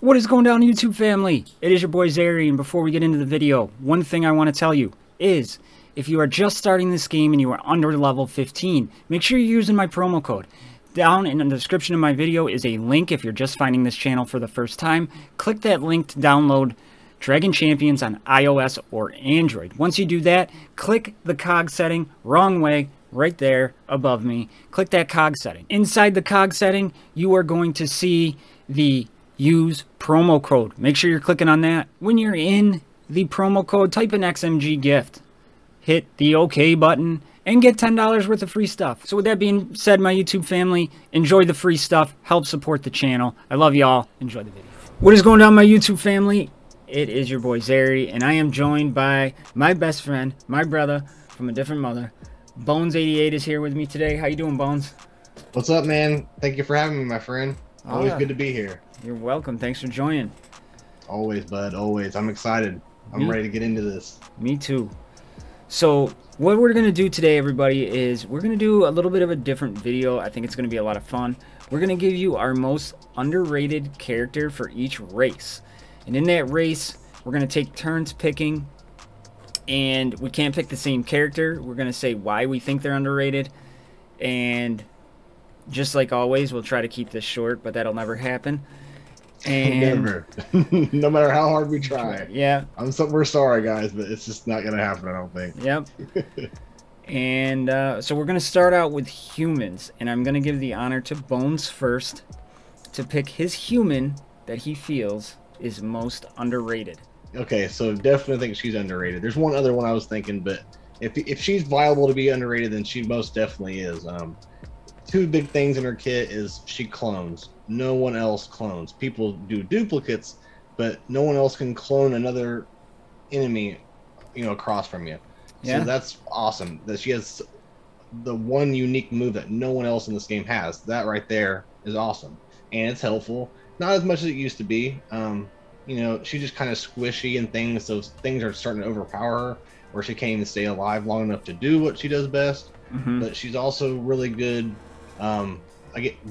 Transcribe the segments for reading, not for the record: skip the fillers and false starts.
What is going down, YouTube family? It is your boy Zary, and before we get into the video, one thing I want to tell you is, if you are just starting this game and you are under level 15, make sure you're using my promo code. Down in the description of my video is a link if you're just finding this channel for the first time. Click that link to download Dragon Champions on iOS or Android. Once you do that, click the cog setting, wrong way, right there above me. Click that cog setting. Inside the cog setting, you are going to see the use promo code. Make sure you're clicking on that. When you're in the promo code, type in XMG gift. Hit the OK button and get $10 worth of free stuff. So with that being said, my YouTube family, enjoy the free stuff. Help support the channel. I love y'all. Enjoy the video. What is going on, my YouTube family? It is your boy Zary, and I am joined by my best friend, my brother from a different mother. Bones88 is here with me today. How you doing, Bones? What's up, man? Thank you for having me, my friend. Always good to be here. You're welcome. Thanks for joining. Always, bud. Always. I'm excited. I'm ready to get into this. Me too. So what we're going to do today, everybody, is we're going to do a little bit of a different video. I think it's going to be a lot of fun. We're going to give you our most underrated character for each race. And in that race, we're going to take turns picking. And we can't pick the same character. We're going to say why we think they're underrated. And just like always, we'll try to keep this short, but that'll never happen. And never. No matter how hard we try. Yeah. We're sorry, guys, but it's just not going to happen, I don't think. Yep. And so we're going to start out with humans. And I'm going to give the honor to Bones first to pick his human that he feels is most underrated. Okay, so definitely think she's underrated. There's one other one I was thinking, but if she's viable to be underrated, then she most definitely is. Two big things in her kit is she clones. No one else clones. People do duplicates, but no one else can clone another enemy, across from you. Yeah. So that's awesome. That she has the one unique move that no one else in this game has. That right there is awesome, and it's helpful. Not as much as it used to be. She's just kind of squishy and things, so things are starting to overpower her, where she can't even stay alive long enough to do what she does best. But she's also really good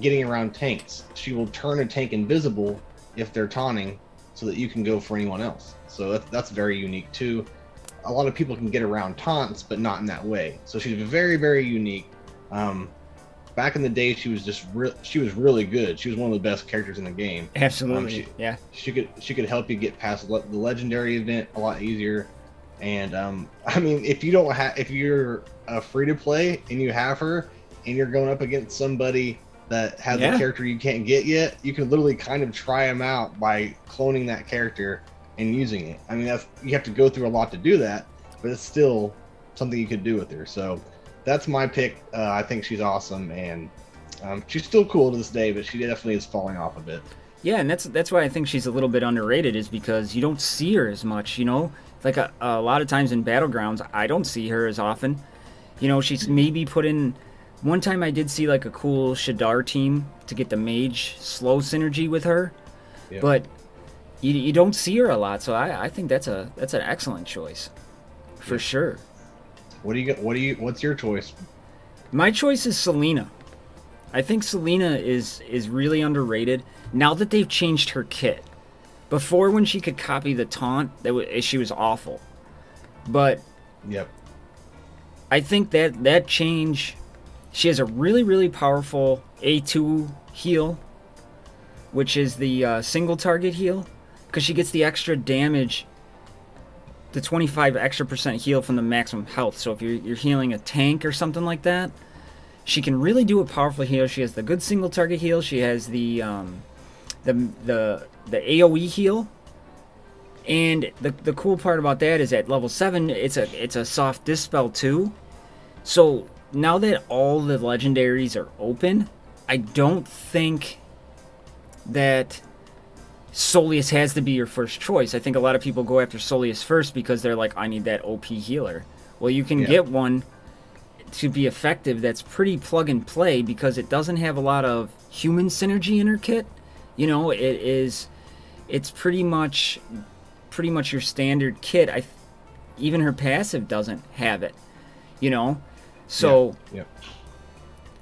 getting around tanks. She will turn a tank invisible if they're taunting, so that you can go for anyone else. So that's very unique too. A lot of people can get around taunts, but not in that way. So she's very, very unique. Back in the day, she was really good. She was one of the best characters in the game. Absolutely. Yeah. She could help you get past the legendary event a lot easier. And I mean, if you're free to play and you have her and you're going up against somebody that has a character you can't get yet, you can literally kind of try them out by cloning that character and using it. I mean, you have to go through a lot to do that, but it's still something you could do with her. So that's my pick. I think she's awesome, and she's still cool to this day, but she definitely is falling off a bit. Yeah, and that's why I think she's a little bit underrated, is because you don't see her as much, Like a lot of times in Battlegrounds, I don't see her as often. She's maybe put in... One time I did see like a cool Shadar team to get the mage slow synergy with her. Yeah. But you don't see her a lot, so I think that's an excellent choice. For sure. What's your choice? My choice is Selene. I think Selene is really underrated now that they've changed her kit. Before, when she could copy the taunt, she was awful. But yep, I think that change, she has a really, really powerful A2 heal, which is the single target heal, because she gets the extra damage, the 25 extra % heal from the maximum health. So if you're healing a tank or something like that, she can really do a powerful heal. She has the good single target heal. She has the AoE heal, and the cool part about that is at level 7 it's a soft dispel too. So now that all the legendaries are open, I don't think that Soleus has to be your first choice. I think a lot of people go after Soleus first because they're like, I need that OP healer. Well, you can get one to be effective that's pretty plug and play, because it doesn't have a lot of human synergy in her kit. It's pretty much your standard kit. Even her passive doesn't have it, So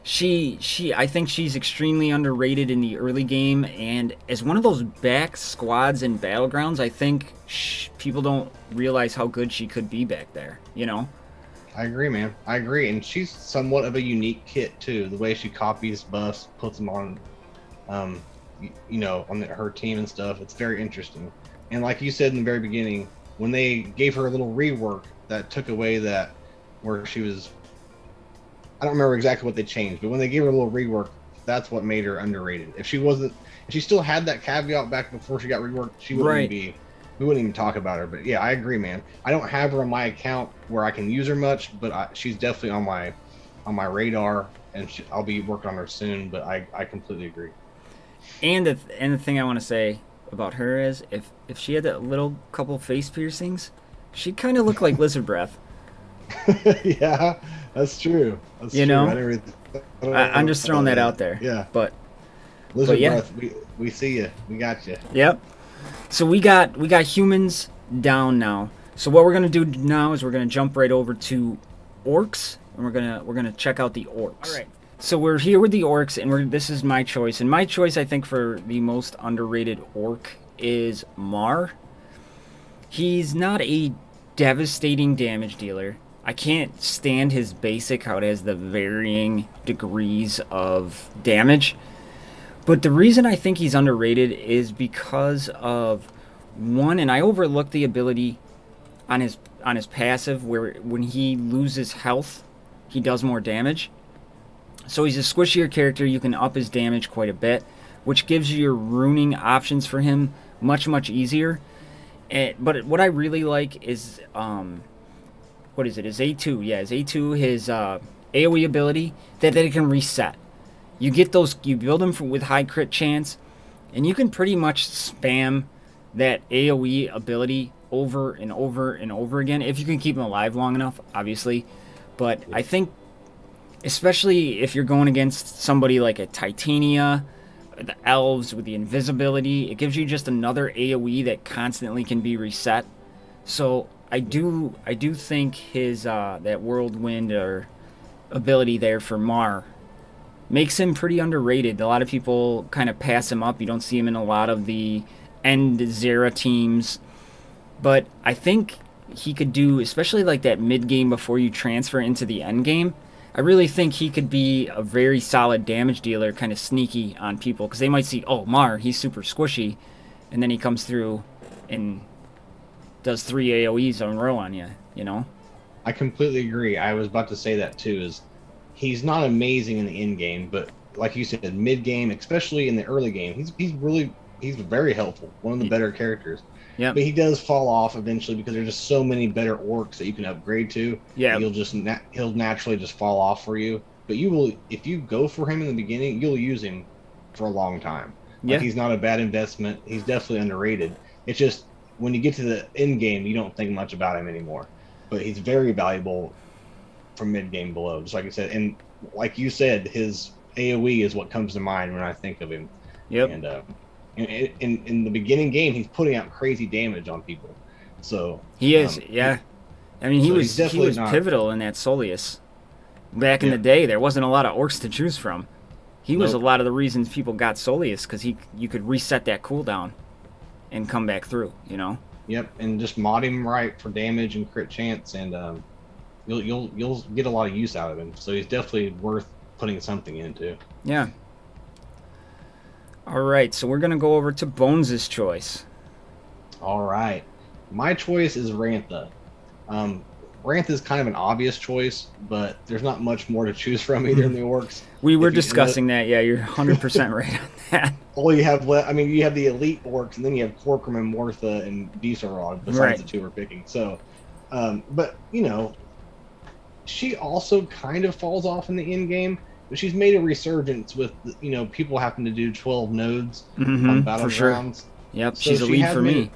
I think she's extremely underrated in the early game, and as one of those back squads in Battlegrounds, I think people don't realize how good she could be back there, you know? I agree, man. I agree, and she's somewhat of a unique kit too. The way she copies buffs, puts them on, you know, on her team and stuff. It's very interesting. And like you said in the very beginning, when they gave her a little rework that took away that where she was, I don't remember exactly what they changed, but when they gave her a little rework, that's what made her underrated. If she still had that caveat back before she got reworked, she wouldn't be. We wouldn't even talk about her. But yeah, I agree, man. I don't have her on my account where I can use her much, but she's definitely on my radar, and I'll be working on her soon. But I completely agree. And the thing I want to say about her is, if she had that little couple face piercings, she'd kind of look like lizard breath. Yeah, that's true. That's you true. know, I'm just throwing that out there. Yeah, but lizard yeah. breath. We see you. We got you. Yep. So we got humans down now. So what we're gonna do now is we're gonna jump right over to orcs, and we're gonna check out the orcs. All right. So we're here with the orcs, and this is my choice. And my choice, I think, for the most underrated orc is Mar. He's not a devastating damage dealer. I can't stand his basic, how it has the varying degrees of damage. But the reason I think he's underrated is because of one, and I overlooked the ability on his passive where when he loses health, he does more damage. So he's a squishier character. You can up his damage quite a bit, which gives you your runing options for him much easier. But what I really like is what is it? His A2, yeah, his A2, his AOE ability that it can reset. You get those, you build them with high crit chance, and you can pretty much spam that AOE ability over and over and over again, if you can keep them alive long enough, obviously. But I think, especially if you're going against somebody like a Titania, the elves with the invisibility, it gives you just another AOE that constantly can be reset. So I do think his that whirlwind or ability there for Mar makes him pretty underrated. A lot of people kind of pass him up. You don't see him in a lot of the end Zera teams. But I think he could do, especially like that mid game before you transfer into the end game, I really think he could be a very solid damage dealer, kind of sneaky on people. Because they might see, oh, Mar, he's super squishy. And then he comes through and does 3 AoEs in a row on you, you know? I completely agree. I was about to say that too, is he's not amazing in the end game, but like you said, mid game, especially in the early game, he's very helpful. One of the better characters. Yeah. But he does fall off eventually because there's just so many better orcs that you can upgrade to. Yeah. He'll naturally just fall off for you. But you will, if you go for him in the beginning, you'll use him for a long time. Like, he's not a bad investment. He's definitely underrated. It's just when you get to the end game, you don't think much about him anymore. But he's very valuable from mid game below, just like I said. And like you said, his AoE is what comes to mind when I think of him. Yep. And in the beginning game, he's putting out crazy damage on people. So he is, yeah. I mean, he was pivotal in that Soleus. Back in the day, there wasn't a lot of orcs to choose from. He was a lot of the reasons people got Soleus, because you could reset that cooldown and come back through, you know. Yep, and just mod him right for damage and crit chance, and you'll get a lot of use out of him. So he's definitely worth putting something into. Yeah. All right, so we're gonna go over to Bones' choice. All right, my choice is Rantha. Rantha is kind of an obvious choice, but there's not much more to choose from either in the orcs. We were discussing that. Yeah, you're 100% right on that. All you have left, I mean, you have the elite orcs, and then you have Corcoran and Mortha and Dieselrod, besides the two we're picking. So, but, you know, she also kind of falls off in the end game, but she's made a resurgence with, you know, people having to do 12 nodes on Battlegrounds. For sure. Yep, so she's a lead for me.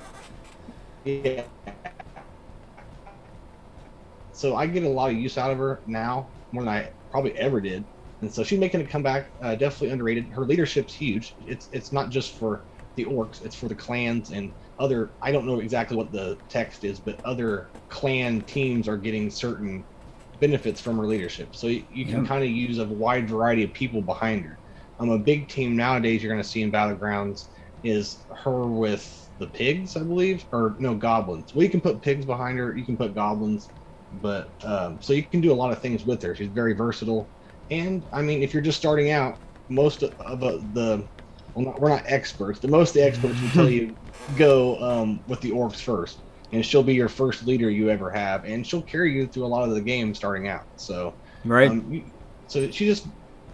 Yeah. So I get a lot of use out of her now, more than I probably ever did. And so she's making a comeback, definitely underrated. Her leadership's huge. It's not just for the orcs, it's for the clans and other, I don't know exactly what the text is, but other clan teams are getting certain benefits from her leadership. So you can Yep. kind of use a wide variety of people behind her. A big team nowadays you're going to see in Battlegrounds is her with the pigs, I believe, or no, goblins. Well, you can put pigs behind her, you can put goblins, but so you can do a lot of things with her. She's very versatile, and I mean, if you're just starting out, most of we're not experts, but most of the experts will tell you go with the orcs first, and she'll be your first leader you ever have, and she'll carry you through a lot of the game starting out. So Right. So she's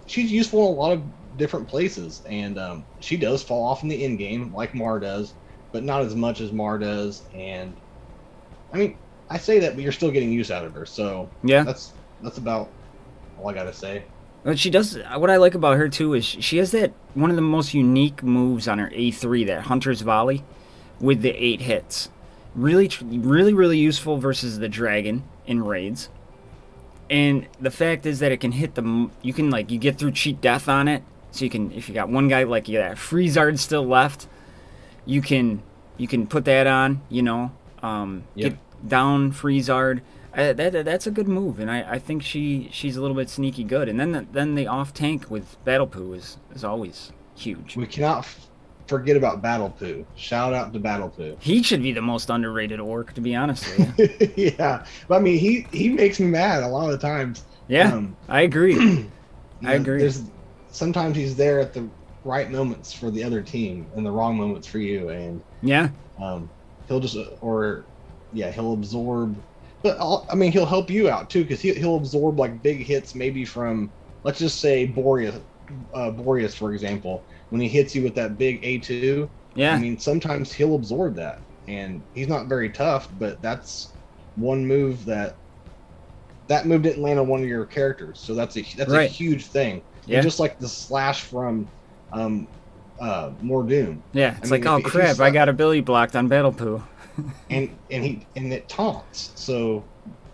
useful in a lot of different places, and she does fall off in the end game like Mar does, but not as much as Mar does. And I mean, I say that, but you're still getting use out of her. So Yeah. that's about all I gotta say. But she does. What I like about her too is she has that one of the most unique moves on her A3, that Hunter's Volley, with the 8 hits. Really, really useful versus the dragon in raids. And the fact is that it can hit the. You can you get through cheat death on it. So you can, if you got one guy like you got Freezard still left, you can put that on. You know, get down Freezard. That's a good move, and I think she's a little bit sneaky good. And then the off tank with Battle Poo is always huge. We cannot forget about Battle Poo. Shout out to Battle Poo. He should be the most underrated orc, to be honest with you. Yeah, but I mean, he makes me mad a lot of the times. Yeah, I agree. I agree. Sometimes he's there at the right moments for the other team and the wrong moments for you, and yeah, he'll just he'll absorb. But I mean, he'll help you out too, because he'll absorb like big hits, maybe from, let's just say Boreas, for example. When he hits you with that big A2, yeah. I mean, sometimes he'll absorb that, and he's not very tough, but that's one move that move didn't land on one of your characters, so that's a huge thing. Yeah. And just like the slash from More Doom. Yeah, it's oh crap, I got ability blocked on Battle Poo. and it taunts, so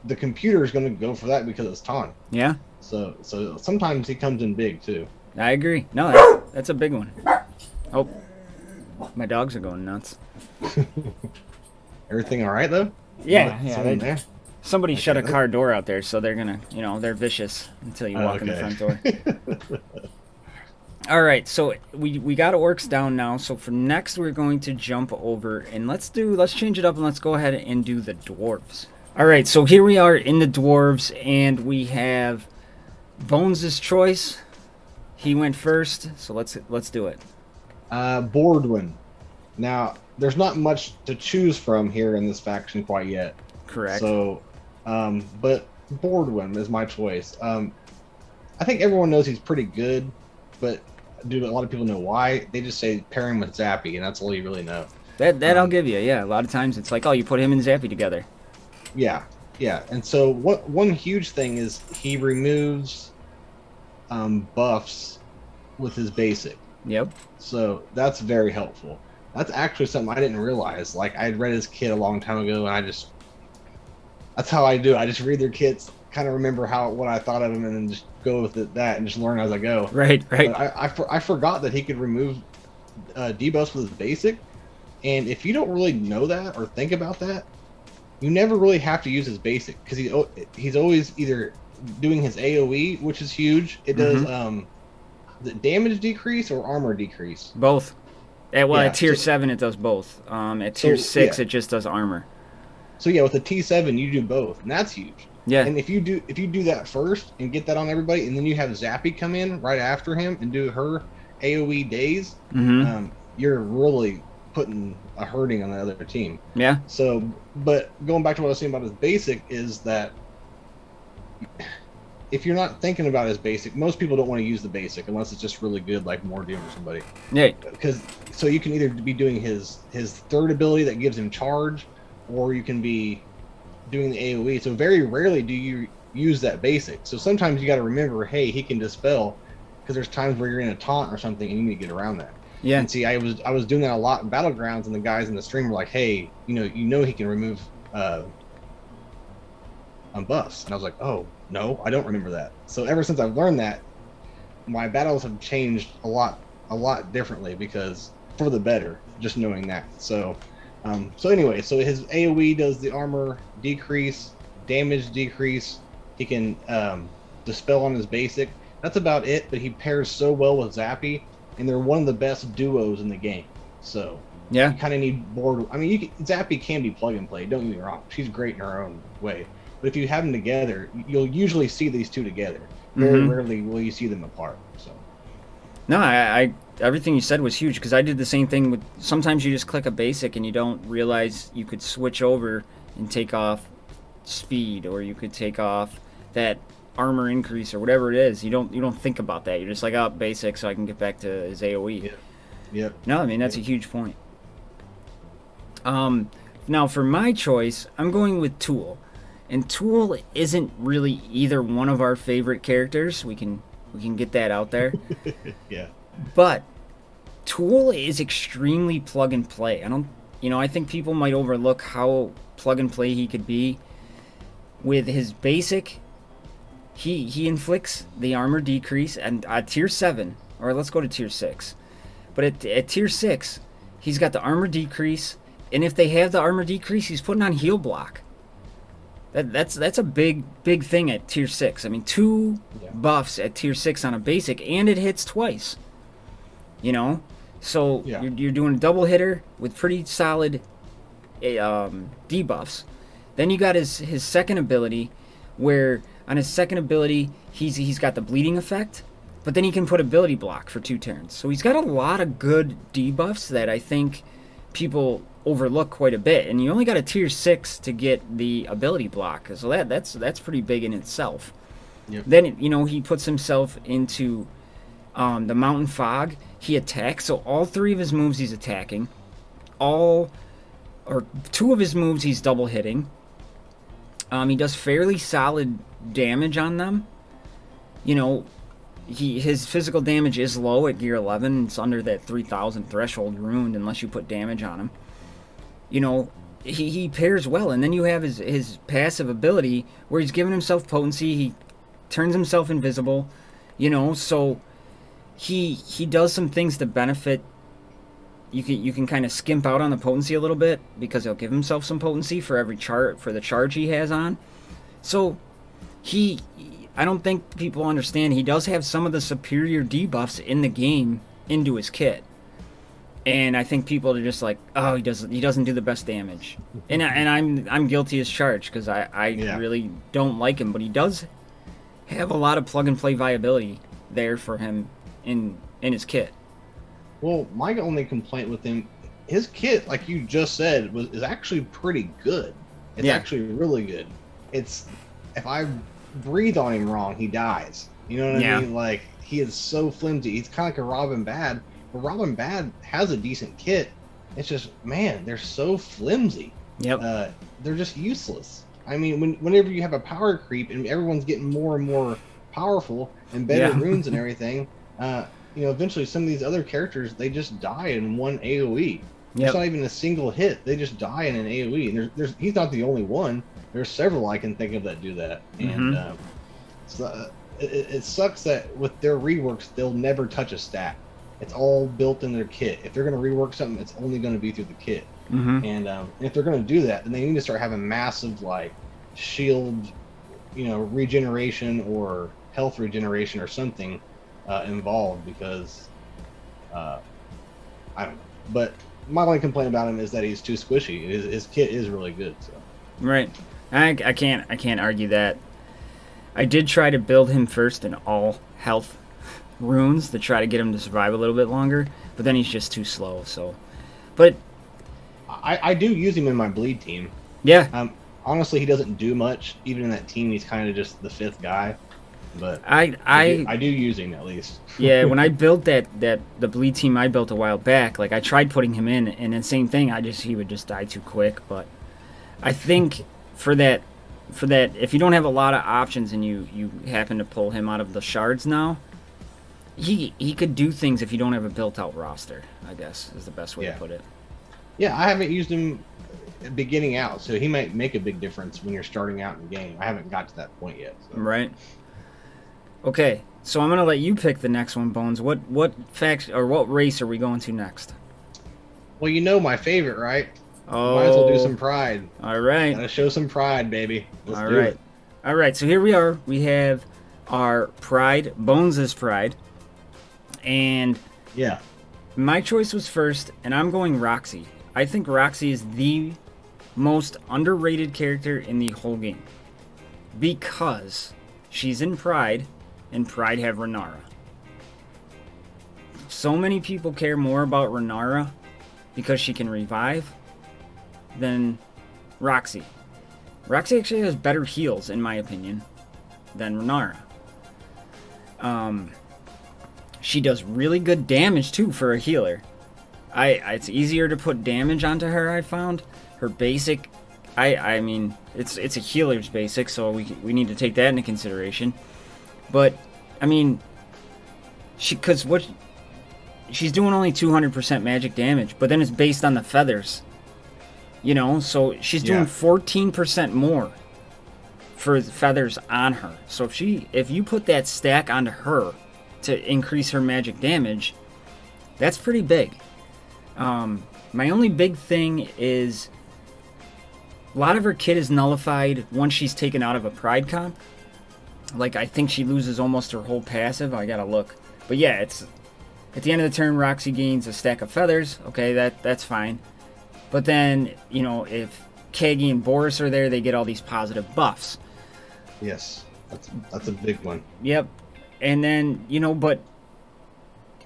the computer is going to go for that because it's taunt. Yeah. So sometimes he comes in big too. I agree. No, that's a big one. Oh, my dogs are going nuts. Everything all right though? Yeah. Somebody shut a car door out there, so they're gonna, they're vicious until you walk in the front door. All right, so we got orcs down now. So for next, we're going to jump over and let's change it up and let's go ahead and do the dwarves. All right, so here we are in the dwarves, and we have Bones' choice. He went first, so let's do it. Bordwin. Now, there's not much to choose from here in this faction quite yet. Correct. So, but Bordwin is my choice. I think everyone knows he's pretty good, but do a lot of people know why? They just say pair him with Zappy, and that's all you really know. That I'll give you. Yeah, a lot of times it's like, oh, you put him and Zappy together. Yeah. And so one huge thing is he removes buffs with his basic. Yep. So that's very helpful. That's actually something I didn't realize. Like, I had read his kit a long time ago, and that's how I do it. I just read their kits, kind of remember what I thought of them, and then just go with that and just learn as I go. Right. But I forgot that he could remove debuffs with his basic, and if you don't really know that or think about that, you never really have to use his basic, because he's always either doing his AoE, which is huge. It does the damage decrease or armor decrease? Both. At tier 7 it does both. At tier 6 it just does armor. So yeah, with a T7 you do both, and that's huge. Yeah. And if you do that first and get that on everybody, and then you have Zappy come in right after him and do her AoE days, you're really putting a hurting on the other team. Yeah. So, but going back to what I was saying about his basic is that if you're not thinking about his basic, most people don't want to use the basic unless it's just really good, like More Doom or somebody. Yeah. So you can either be doing his third ability that gives him charge, or you can be doing the AoE. So very rarely do you use that basic. So sometimes you got to remember, hey, he can dispel, because there's times where you're in a taunt or something and you need to get around that. Yeah. And see, I was doing that a lot in Battlegrounds, and the guys in the stream were like, hey, you know he can remove on buffs, and I was like, oh no, I don't remember that. So ever since I've learned that, my battles have changed a lot differently, because for the better, just knowing that. So anyway, so his AoE does the armor decrease, damage decrease, He can dispel on his basic. That's about it, but he pairs so well with Zappy, and they're one of the best duos in the game. So Yeah. you kind of need board. I mean, Zappy can be plug and play. Don't get me wrong; she's great in her own way. But if you have them together, you'll usually see these two together. Very rarely will you see them apart. So. No, I everything you said was huge because I did the same thing with. Sometimes you just click a basic and you don't realize you could switch over and take off speed, or you could take off that armor increase or whatever it is. You don't think about that. You're just like, oh, basic, so I can get back to his AOE. Yeah. Yep. No, I mean that's a huge point. Now for my choice, I'm going with Tool, and Tool isn't really either one of our favorite characters. We can get that out there. Yeah. But Tool is extremely plug and play. I think people might overlook how plug and play he could be. With his basic, he inflicts the armor decrease, and at tier 7, or let's go to tier 6. But at tier 6, he's got the armor decrease, and if they have the armor decrease, he's putting on heal block. That's a big thing at tier 6. I mean, 2 buffs at tier 6 on a basic, and it hits twice. So you're doing a double hitter with pretty solid debuffs. Then you got his second ability, where on his second ability he's got the bleeding effect, but then he can put ability block for 2 turns. So he's got a lot of good debuffs that I think people overlook quite a bit. And you only got a tier 6 to get the ability block, so that's pretty big in itself. Yep. Then he puts himself into the mountain fog. He attacks, so all 3 of his moves he's attacking. 2 of his moves he's double hitting. He does fairly solid damage on them. His physical damage is low at gear 11. It's under that 3,000 threshold ruined unless you put damage on him. He pairs well. And then you have his passive ability where he's giving himself potency. He turns himself invisible. So he does some things to benefit. You can kind of skimp out on the potency a little bit because he'll give himself some potency for the charge he has on. So I don't think people understand he does have some of the superior debuffs in the game into his kit. And I think people are just like, oh, he doesn't do the best damage. And I'm guilty as charged because I really don't like him, but he does have a lot of plug and play viability there for him in his kit. Well, my only complaint with him, his kit, like you just said, is actually pretty good. It's actually really good. If I breathe on him wrong, he dies. You know what I mean? Like, he is so flimsy. He's kind of like a Robin Bad, but Robin Bad has a decent kit. It's just, man, they're so flimsy. Yep. They're just useless. I mean, whenever you have a power creep and everyone's getting more and more powerful and better runes and everything, eventually some of these other characters, they just die in one AoE. It's not even a single hit. They just die in an AoE. And he's not the only one. There's several I can think of that do that. And it sucks that with their reworks, they'll never touch a stat. It's all built in their kit. If they're going to rework something, it's only going to be through the kit. And if they're going to do that, then they need to start having massive, like, shield, regeneration or health regeneration or something involved, because I don't know. But my only complaint about him is that he's too squishy. His kit is really good. So. Right. I can't argue that. I did try to build him first in all health runes to try to get him to survive a little bit longer, but then he's just too slow. So, but I do use him in my bleed team. Yeah. Honestly, he doesn't do much. Even in that team, he's kind of just the 5th guy. But I do use him at least. Yeah, when I built the bleed team I built a while back, like I tried putting him in, and then same thing. He would just die too quick. But I think for that, if you don't have a lot of options and you happen to pull him out of the shards now, he could do things if you don't have a built-out roster, I guess is the best way to put it. Yeah, I haven't used him beginning out, so he might make a big difference when you're starting out in the game. I haven't got to that point yet. So. Right. Okay, so I'm gonna let you pick the next one, Bones. What faction or what race are we going to next? Well, my favorite, right? Oh, might as well do some pride. All right. Gotta show some pride, baby. Let's all do right. it. All right, so here we are. We have our Pride, Bones' Pride, and Yeah. my choice was first, and I'm going Roxy. I think Roxy is the most underrated character in the whole game because she's in Pride, and Pride have Rennara. So many people care more about Rennara because she can revive than Roxy. Roxy actually has better heals, in my opinion, than Rennara. She does really good damage, too, for a healer. It's easier to put damage onto her, I found. Her basic, I mean, it's a healer's basic, so we need to take that into consideration. But, I mean, she's doing only 200% magic damage, but then it's based on the feathers. You know, so she's doing 14% more for the feathers on her. So if you put that stack onto her to increase her magic damage, that's pretty big. My only big thing is a lot of her kit is nullified once she's taken out of a Pride comp. Like, I think she loses almost her whole passive. I gotta look. But yeah, it's at the end of the turn, Roxy gains a stack of feathers. Okay, that's fine. But then, you know, if Kagi and Boris are there, they get all these positive buffs. Yes, that's a big one. Yep. And then, you know, but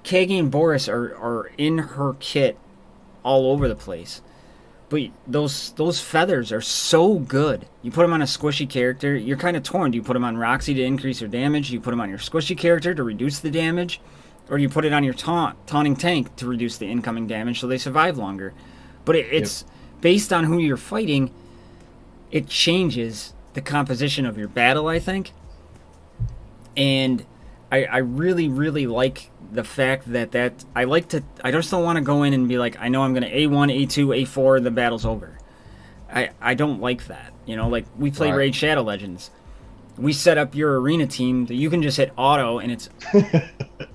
Kagi and Boris are in her kit all over the place. But those feathers are so good. You put them on a squishy character, you're kind of torn. Do you put them on Roxy to increase her damage? Do you put them on your squishy character to reduce the damage? Or do you put it on your taunting tank to reduce the incoming damage so they survive longer? But it's based on who you're fighting, it changes the composition of your battle, I think. And I really, really like the fact that I just don't want to go in and be like, I know I'm going to A1, A2, A4, the battle's over. I don't like that. You know, like, we play Raid Shadow Legends. We set up your arena team that you can just hit auto, and it's...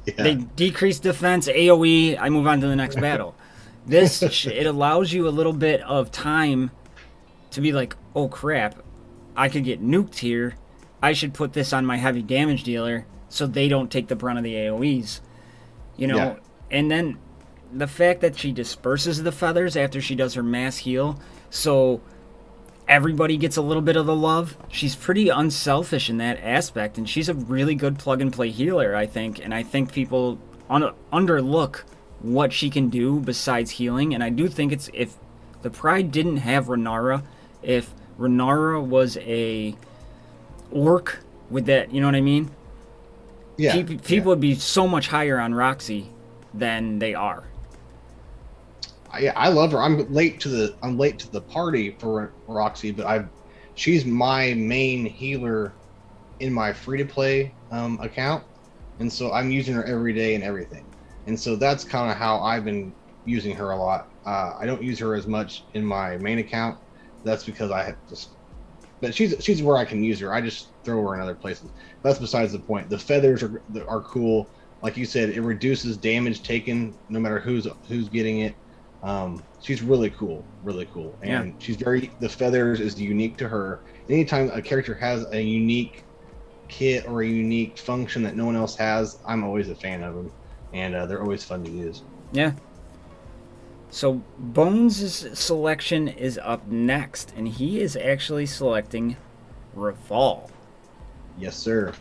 They decrease defense, AoE, I move on to the next battle. This, it allows you a little bit of time to be like, oh crap, I could get nuked here. I should put this on my heavy damage dealer so they don't take the brunt of the AoEs. You know, and then the fact that she disperses the feathers after she does her mass heal, so everybody gets a little bit of the love. She's pretty unselfish in that aspect, and she's a really good plug-and-play healer, I think. And I think people underlook what she can do besides healing. And I do think it's, if the Pride didn't have Rennara, if Rennara was a orc with that, you know what I mean? Yeah. People would be so much higher on Roxy than they are. Yeah, I love her. I'm late to the party for Roxy, but she's my main healer in my free-to-play account, and so I'm using her every day and everything. And so that's kind of how I've been using her a lot. I don't use her as much in my main account. That's because I have just... But she's where I can use her. I just throw her in other places. That's besides the point. The feathers are cool. Like you said, it reduces damage taken no matter who's getting it. She's really cool, and she's the feathers is unique to her. Anytime a character has a unique kit or a unique function that no one else has, I'm always a fan of them, and they're always fun to use. Yeah. So Bones' selection is up next, and he is actually selecting Revolve. Yes, sir.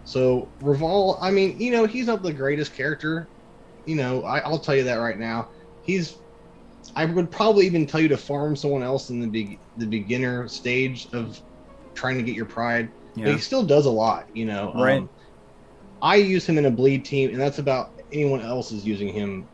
So Revolve, I mean, you know, he's not the greatest character. You know, I'll tell you that right now. I would probably even tell you to farm someone else in the beginner stage of trying to get your Pride. Yeah. But he still does a lot, you know. Right. I use him in a bleed team, and that's about anyone else is using him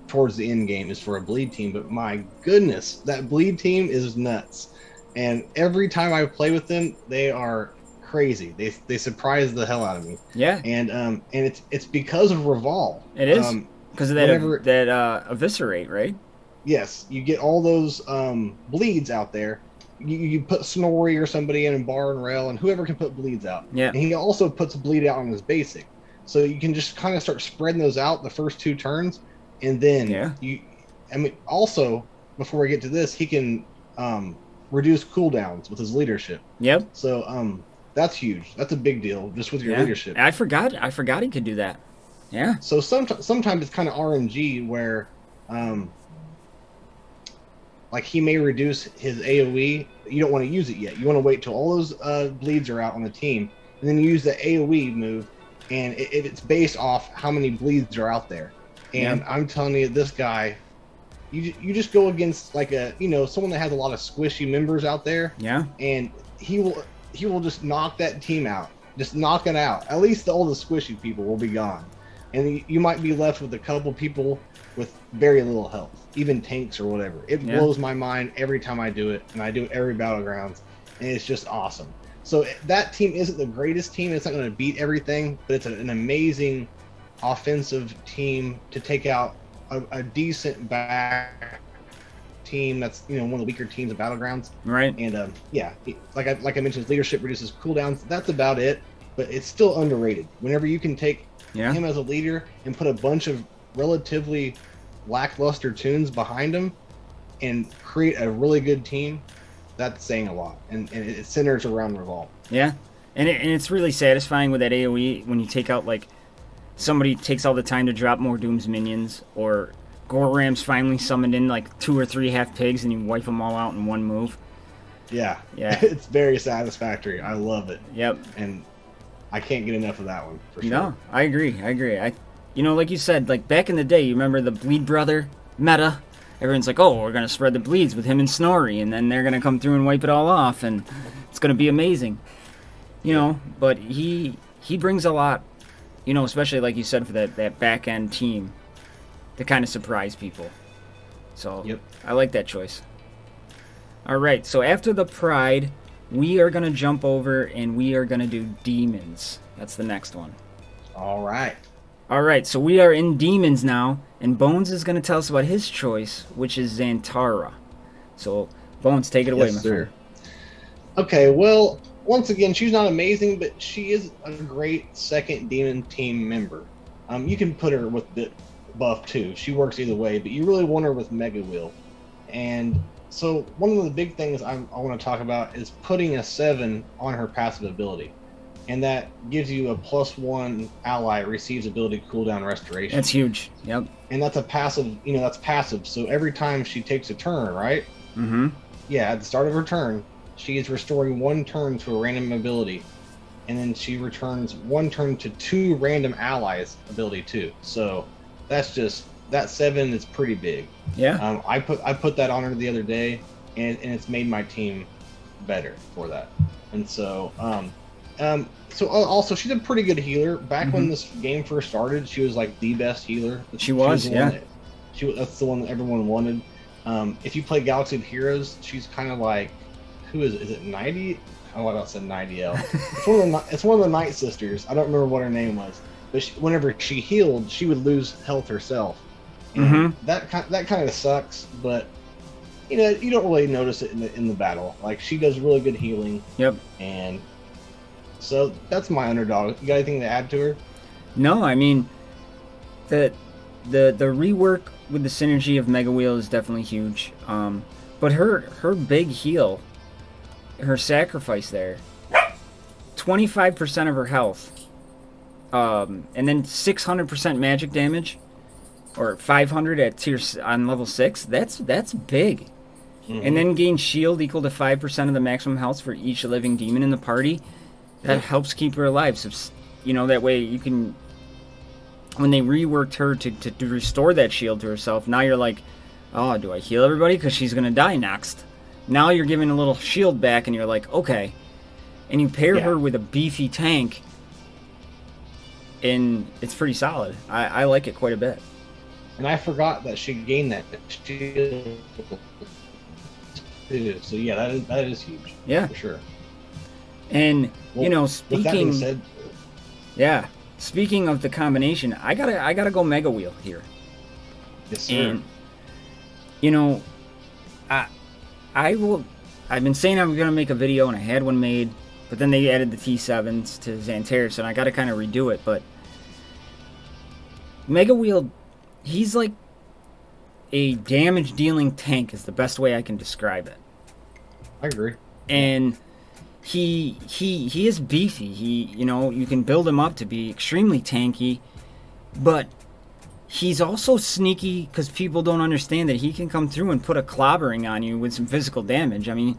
towards the end game is for a bleed team. But my goodness, that bleed team is nuts. And every time I play with them, they are crazy. They surprise the hell out of me. Yeah. And it's because of Revolve. It is. Because of that eviscerate, right? Yes, you get all those bleeds out there. You put Snorri or somebody in Bar and Rail, and whoever can put bleeds out. Yeah. And he also puts bleed out on his basic, so you can just kind of start spreading those out the first 2 turns, and then I mean, also before we get to this, he can reduce cooldowns with his leadership. Yep. So that's huge. That's a big deal just with your leadership. I forgot he could do that. Yeah. So sometimes it's kind of RNG where, like he may reduce his AOE. You don't want to use it yet. You want to wait till all those bleeds are out on the team, and then you use the AOE move, and it's based off how many bleeds are out there. And I'm telling you, this guy, you just go against like someone that has a lot of squishy members out there. Yeah. And he will just knock that team out. Just knock it out. At least all the squishy people will be gone. And you might be left with a couple people with very little health, even tanks or whatever. It blows my mind every time I do it, and I do it every battlegrounds, and it's just awesome. So that team isn't the greatest team. It's not going to beat everything, but it's an amazing offensive team to take out a decent back team that's one of the weaker teams of battlegrounds. Right. And like I mentioned, his leadership reduces cooldowns. That's about it, but it's still underrated. Whenever you can take him as a leader and put a bunch of relatively lackluster tunes behind him and create a really good team, that's saying a lot. And it centers around Revolve. Yeah, and it's really satisfying with that AoE when you take out, like, somebody takes all the time to drop more Doom's minions, or Goram's finally summoned in like 2 or 3 half pigs and you wipe them all out in one move. Yeah. Yeah. It's very satisfactory. I love it. Yep. And I can't get enough of that one, for sure. No, I agree. Like you said, like back in the day, you remember the Bleed Brother meta? Everyone's like, oh, we're going to spread the bleeds with him and Snorri, and then they're going to come through and wipe it all off, and it's going to be amazing. But he brings a lot, especially like you said, for that back-end team to kind of surprise people. So I like that choice. All right, so after the Pride, we are going to jump over and we are going to do Demons. That's the next one. All right. All right, so we are in Demons now, and Bones is going to tell us about his choice, which is Xantara. So, Bones, take it away, my friend. Okay, well, once again, she's not amazing, but she is a great second Demon team member. You can put her with the buff too. She works either way, but you really want her with Mega Wheel. And so one of the big things I want to talk about is putting a 7 on her passive ability. And that gives you a +1 ally receives ability cooldown restoration. That's huge. Yep. And that's a passive, that's passive. So every time she takes a turn, right? Mm-hmm. Yeah, at the start of her turn, she is restoring 1 turn to a random ability. And then she returns 1 turn to 2 random allies ability too. So that's just, that 7 is pretty big. Yeah. I put that on her the other day, and it's made my team better for that. And so, so also she's a pretty good healer. Back when this game first started, she was like the best healer. She was yeah. That's the one that everyone wanted. If you play Galaxy of Heroes, she's kind of like, who is it? Is it 90? Oh, I said 90L. It's one of the Night Sisters. I don't remember what her name was, but whenever she healed, she would lose health herself. And that kind of sucks, but you don't really notice it in the battle. Like, she does really good healing. Yep. And so that's my underdog. You got anything to add to her? No, I mean, the rework with the synergy of Mega Wheel is definitely huge. But her big heal, her sacrifice there, 25% of her health, and then 600% magic damage, or 500 at on level 6. That's big. And then gain shield equal to 5% of the maximum health for each living demon in the party. That helps keep her alive. So, that way you can, when they reworked her to restore that shield to herself, now you're like, oh, do I heal everybody? Because she's going to die next. Now you're giving a little shield back, and you're like, okay. And you pair her with a beefy tank, and it's pretty solid. I like it quite a bit. And I forgot that she gained that shield too. So yeah, that is huge. Yeah, for sure. And speaking, said, speaking of the combination, I gotta go Mega Wheel here. Yes, sir. And I've been saying I'm gonna make a video, and I had one made, but then they added the T7s to Xantara, and I gotta kind of redo it. But Mega Wheel, he's like a damage dealing tank is the best way I can describe it. I agree. And he is beefy. You know, you can build him up to be extremely tanky, but he's also sneaky because people don't understand that he can come through and put a clobbering on you with some physical damage. I mean,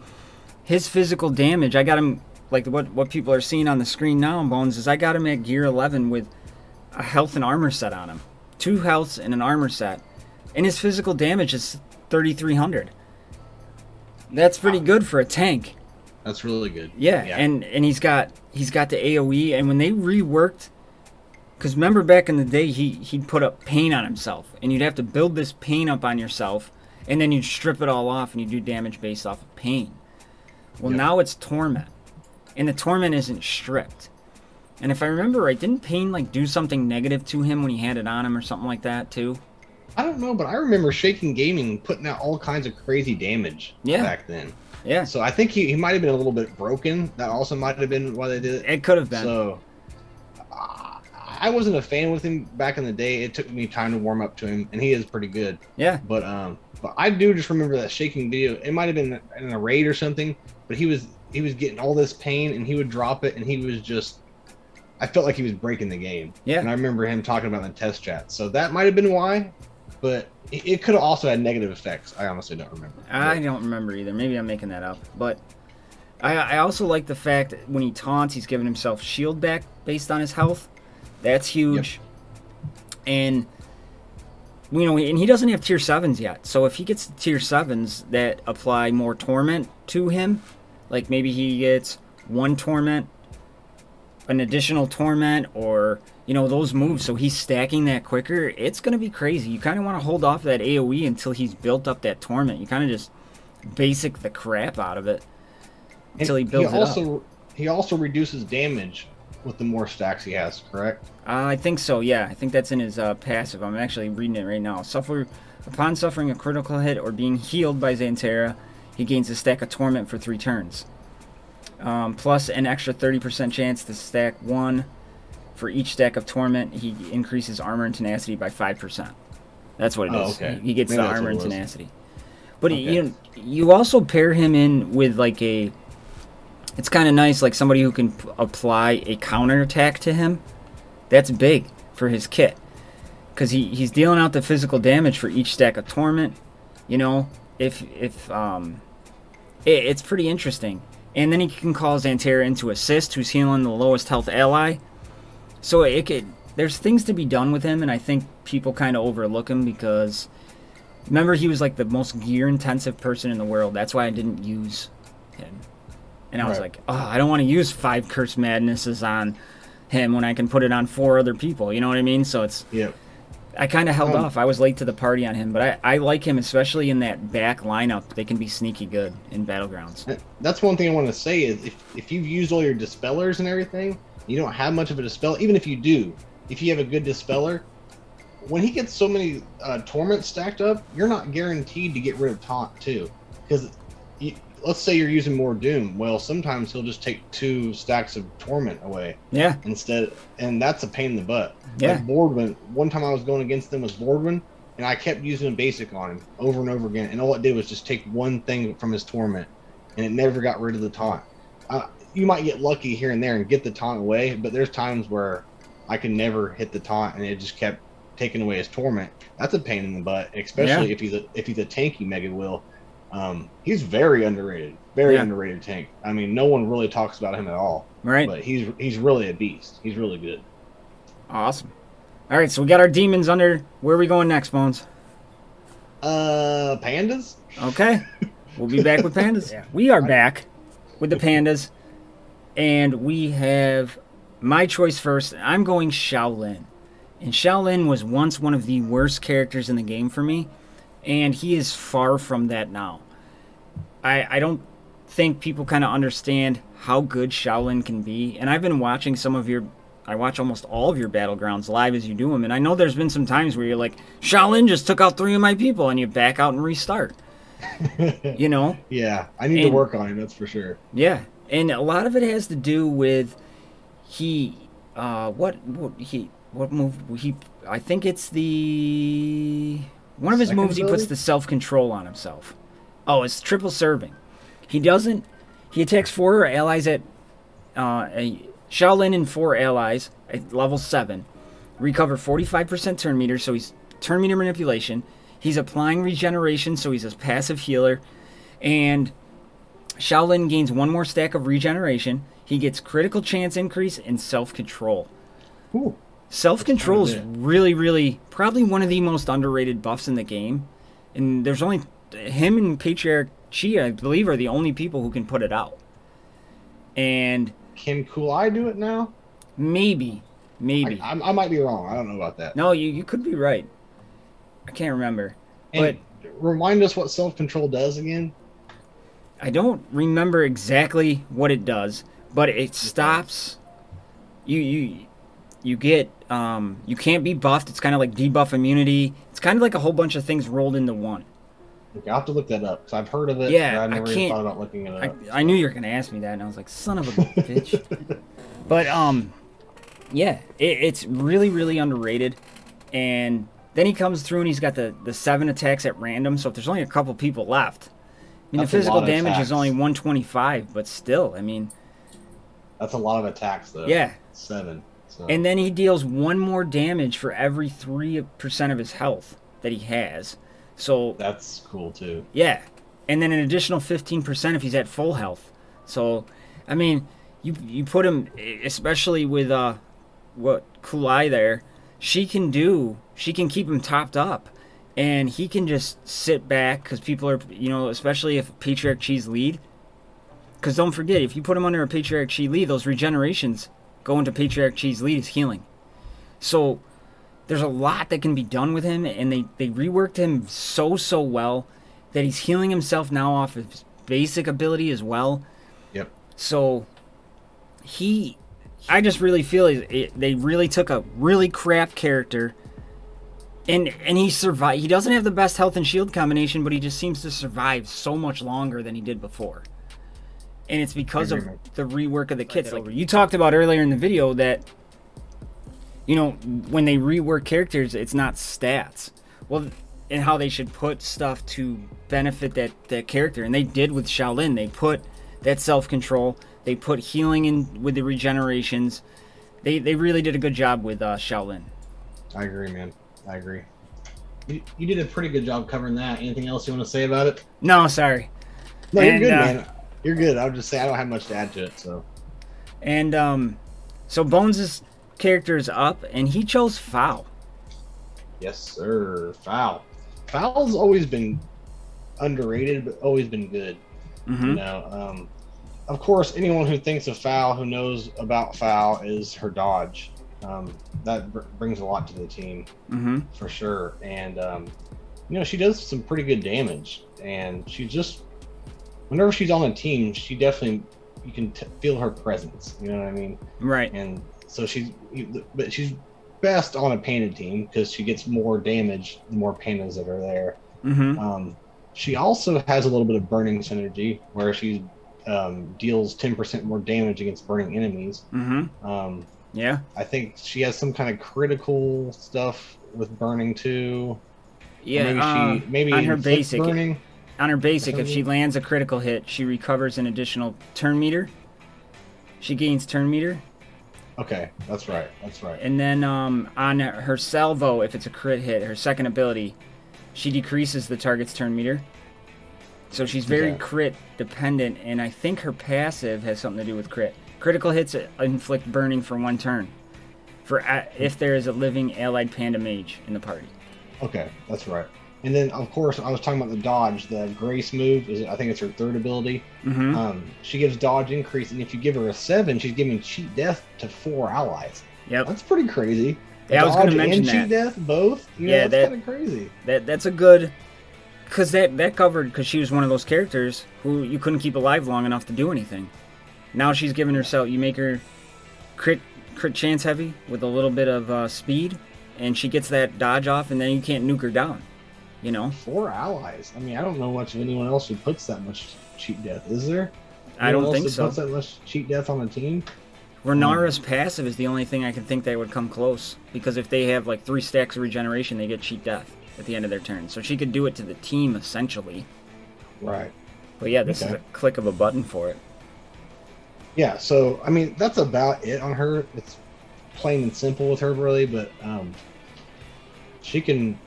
his physical damage, I got him, like what people are seeing on the screen now, Bones, is I got him at gear 11 with a health and armor set on him. 2 healths and an armor set. And his physical damage is 3,300. That's pretty good for a tank. That's really good. Yeah. And he's got the AoE, and when they reworked, because remember back in the day, he'd put up pain on himself, and you'd have to build this pain up on yourself, and then you'd strip it all off, and you do damage based off of pain. Well, now it's torment, and the torment isn't stripped. And if I remember right, didn't pain like do something negative to him when he had it on him or something like that too? I don't know, but I remember Shaking Gaming putting out all kinds of crazy damage back then. Yeah. So I think he might have been a little bit broken. That also might have been why they did it. It could have been. So I wasn't a fan with him back in the day. It took me time to warm up to him, and he is pretty good. Yeah. But I do just remember that Shaking video. It might have been in a raid or something, but he was getting all this pain, and he would drop it, and he was just. I felt like he was breaking the game. Yeah. And I remember him talking about it in the test chat. So that might have been why, but it could have also had negative effects. I honestly don't remember. I don't remember either. Maybe I'm making that up. But I also like the fact that when he taunts, he's giving himself shield back based on his health. That's huge. Yep. And, you know, and he doesn't have tier 7s yet. So if he gets tier 7s that apply more torment to him, like maybe he gets 1 torment, an additional torment, or you know, those moves, so he's stacking that quicker, it's gonna be crazy. You kind of want to hold off that AoE until he's built up that torment. You kind of just basic the crap out of it until he builds it up. He also reduces damage with the more stacks he has, correct? I think so, yeah. I think that's in his passive. I'm actually reading it right now. Upon suffering a critical hit or being healed by Xantera, he gains a stack of torment for 3 turns. Plus an extra 30% chance to stack 1 for each stack of torment. He increases armor and tenacity by 5%. That's what it is. Okay. He gets the armor and tenacity. But you also pair him in with like a... It's kind of nice, like somebody who can apply a counter attack to him. That's big for his kit. Because he's dealing out the physical damage for each stack of torment. You know, it's pretty interesting. And then he can call Xantera into assist, who's healing the lowest health ally. So there's things to be done with him, and I think people kind of overlook him because... Remember, he was like the most gear-intensive person in the world. That's why I didn't use him. And I was like, oh, I don't want to use 5 Curse Madnesses on him when I can put it on 4 other people. You know what I mean? So it's... Yeah. I kind of held off. I was late to the party on him, but I like him, especially in that back lineup. They can be sneaky good in Battlegrounds. That's one thing I want to say is if you've used all your Dispellers and everything, you don't have much of a Dispel. Even if you do, if you have a good Dispeller, when he gets so many Torments stacked up, you're not guaranteed to get rid of Taunt, too. Because let's say you're using more Doom. Well, sometimes he'll just take 2 stacks of Torment away. Yeah. Instead, and that's a pain in the butt. Yeah. Like Boardman, one time I was going against them with Boardman, and I kept using a basic on him over and over again, and all it did was just take 1 thing from his Torment, and it never got rid of the Taunt. You might get lucky here and there and get the Taunt away, but there's times where I could never hit the Taunt, and it just kept taking away his Torment. That's a pain in the butt, especially if he's a tanky Mega Will. He's very underrated. Very underrated tank. I mean, no one really talks about him at all. Right. But he's really a beast. He's really good. Awesome. All right, so we got our demons under. Where are we going next, Bones? Pandas? Okay. We'll be back with pandas. Yeah. We are back with the pandas. And we have my choice first. I'm going Shaolin. And Shaolin was once one of the worst characters in the game for me. And he is far from that now. I don't think people kind of understand how good Shaolin can be. And I've been watching I watch almost all of your Battlegrounds live as you do them. And I know there's been some times where you're like, Shaolin just took out 3 of my people. And you back out and restart. You know? Yeah, I need to work on him, that's for sure. Yeah. And a lot of it has to do with what move I think it's one of his moves, he puts the self-control on himself. Oh, it's triple serving. He doesn't He attacks 4 allies at Shaolin and 4 allies at level 7. Recover 45% turn meter, so he's turn meter manipulation. He's applying regeneration, so he's a passive healer. And Shaolin gains 1 more stack of regeneration. He gets critical chance increase and self-control. Self-control is really, really probably one of the most underrated buffs in the game. And there's only him and Patriarch Chi, I believe, are the only people who can put it out. And can Cool Eye do it now? Maybe. I might be wrong. I don't know about that. No, you could be right. I can't remember. And but remind us what self-control does again. I don't remember exactly what it does, but it stops. You get you can't be buffed. It's kind of like debuff immunity. It's kind of like a whole bunch of things rolled into one. Okay, I'll have to look that up because I've heard of it. Yeah, but I never even thought about looking it up. I knew you were gonna ask me that, and I was like, son of a bitch. But yeah, it's really, really underrated. And then he comes through and he's got the 7 attacks at random. So if there's only a couple people left, I mean, the physical damage is only 125, but still, I mean, that's a lot of attacks though. Yeah, 7. So. And then he deals 1 more damage for every 3% of his health that he has. So that's cool too. Yeah, and then an additional 15% if he's at full health. So, I mean, you put him, especially with what Cool Eye there, she can keep him topped up, and he can just sit back because people are, especially if Patriarch Chi's lead. Because don't forget, if you put him under a Patriarch Chi lead, those regenerations go into Patriarch Chi's lead as healing. So there's a lot that can be done with him, and they reworked him so well that he's healing himself now off his basic ability as well. Yep. So I just really feel they really took a really crap character, and he survived. He doesn't have the best health and shield combination, but he just seems to survive so much longer than he did before. And it's because of the rework of the kits. Like you talked about earlier in the video that, when they rework characters, it's not stats. Well, and how they should put stuff to benefit that character. And they did with Shaolin. They put that self-control. They put healing in with the regenerations. They really did a good job with Shaolin. I agree, man. I agree. You did a pretty good job covering that. Anything else you want to say about it? No, sorry. No, you're good, man. You're good. I'll just say I don't have much to add to it. So. And so Bones' character is up, and he chose Foul. Yes, sir. Foul. Foul's always been underrated, but always been good. Mm-hmm. Of course, anyone who thinks of Foul, who knows about Foul, is her dodge. That brings a lot to the team, for sure. And she does some pretty good damage. And she just, whenever she's on a team, she definitely, you can feel her presence. You know what I mean? Right. And so she's best on a painted team because she gets more damage the more pandas that are there. She also has a little bit of burning synergy where she deals 10% more damage against burning enemies. Yeah. I think she has some kind of critical stuff with burning too. Yeah. Maybe on her basic. Burning. On her basic, if she lands a critical hit, she recovers an additional turn meter. She gains turn meter. Okay, that's right. That's right. And then on her salvo, if it's a crit hit, her second ability, she decreases the target's turn meter. So she's very crit dependent, and I think her passive has something to do with crit. Critical hits inflict burning for 1 turn, if there is a living allied panda mage in the party. Okay, that's right. And then, of course, I was talking about the dodge. The Grace move, I think it's her 3rd ability. She gives dodge increase, and if you give her a 7, she's giving cheat death to 4 allies. Yep. That's pretty crazy. Yeah, I was going to mention that. Cheat death, both? That's kind of crazy. That's a good... Because that covered, because she was one of those characters who you couldn't keep alive long enough to do anything. Now she's giving herself... You make her crit chance heavy with a little bit of speed, and she gets that dodge off, and then you can't nuke her down. 4 allies. I mean, I don't know much of anyone else who puts that much cheat death. Is there? I don't think so. Puts that much cheat death on a team? Renara's passive is the only thing I can think that would come close. Because if they have like 3 stacks of regeneration, they get cheat death at the end of their turn. So she could do it to the team, essentially. Right. But yeah, this is a click of a button for it. Yeah, so I mean that's about it on her. It's plain and simple with her, really. But she can,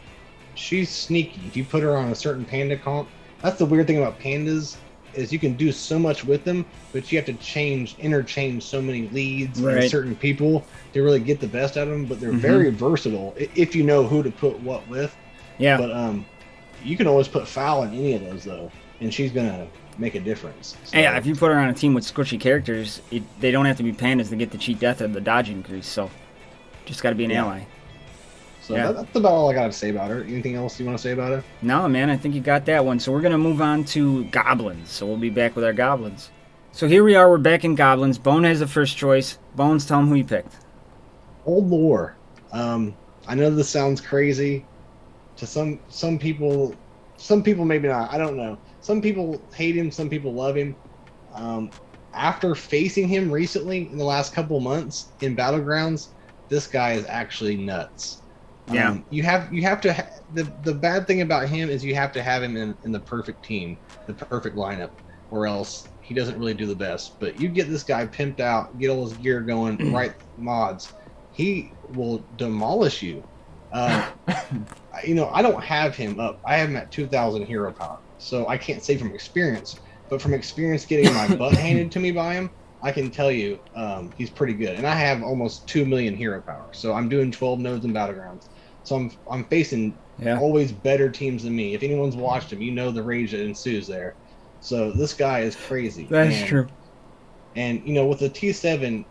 she's sneaky. If you put her on a certain panda comp, that's the weird thing about pandas is you can do so much with them, but you have to interchange so many leads and Right. certain people to really get the best out of them. But they're very versatile if you know who to put what with. Yeah. But you can always put foul in any of those though, and she's gonna make a difference. So, Yeah, if you put her on a team with squishy characters, they don't have to be pandas to get the cheat death or the dodge increase, so just got to be an ally. so Yeah. that's about all I got to say about her. Anything else you want to say about her? No, man, I think you got that one. So we're going to move on to goblins. So we'll be back with our goblins. So here we are, we're back in goblins. Bone has the first choice. Bones, tell him who you picked. Old lore. I know this sounds crazy to some people. Some people maybe not. I don't know. Some people hate him. Some people love him. After facing him recently in the last couple months in battlegrounds, this guy is actually nuts. Yeah. You have to. The bad thing about him is you have to have him in the perfect team, the perfect lineup, or else he doesn't really do the best. But you get this guy pimped out, get all his gear going, right mods, he will demolish you. You know, I don't have him up. I have him at 2,000 hero power, so I can't say from experience. But from experience getting my butt handed to me by him, I can tell you he's pretty good. And I have almost 2 million hero power, so I'm doing 12 nodes in battlegrounds. So I'm facing always better teams than me. If anyone's watched him, you know the rage that ensues there. So this guy is crazy. That's true. And you know, with the T7,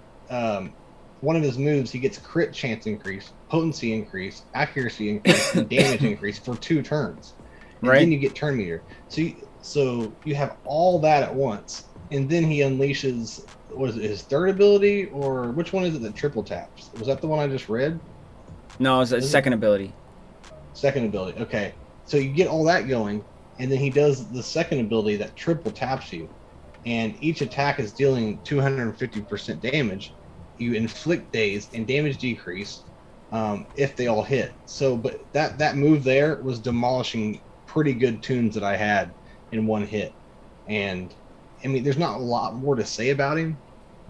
one of his moves, he gets crit chance increase, potency increase, accuracy increase, and damage increase for 2 turns. And then you get turn meter. So you have all that at once, and then he unleashes, what is it, his third ability, or which one is it that triple taps? Was that the one I just read? No, it's a second ability. Second ability. Okay, so you get all that going, and then he does the second ability that triple taps you, and each attack is dealing 250% damage. You inflict daze and damage decrease if they all hit. So, but that move there was demolishing pretty good tunes that I had in one hit. And I mean, there's not a lot more to say about him,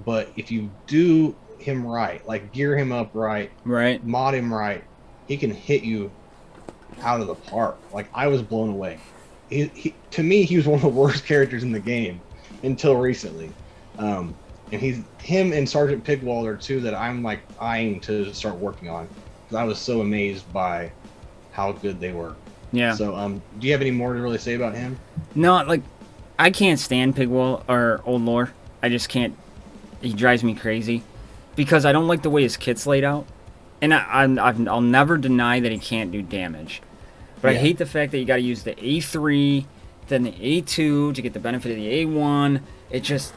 but if you do him right, like gear him up right, mod him right, he can hit you out of the park. Like, I was blown away. To me, he was one of the worst characters in the game until recently. And him and Sergeant Pigwald are two that I'm like eyeing to start working on, because I was so amazed by how good they were. Yeah. So, do you have any more to really say about him? No, like, I can't stand Pigwald or Old Lore. I just can't. He drives me crazy because I don't like the way his kit's laid out, and I'll never deny that he can't do damage, but I hate the fact that you got to use the A3, then the A2 to get the benefit of the A1. It just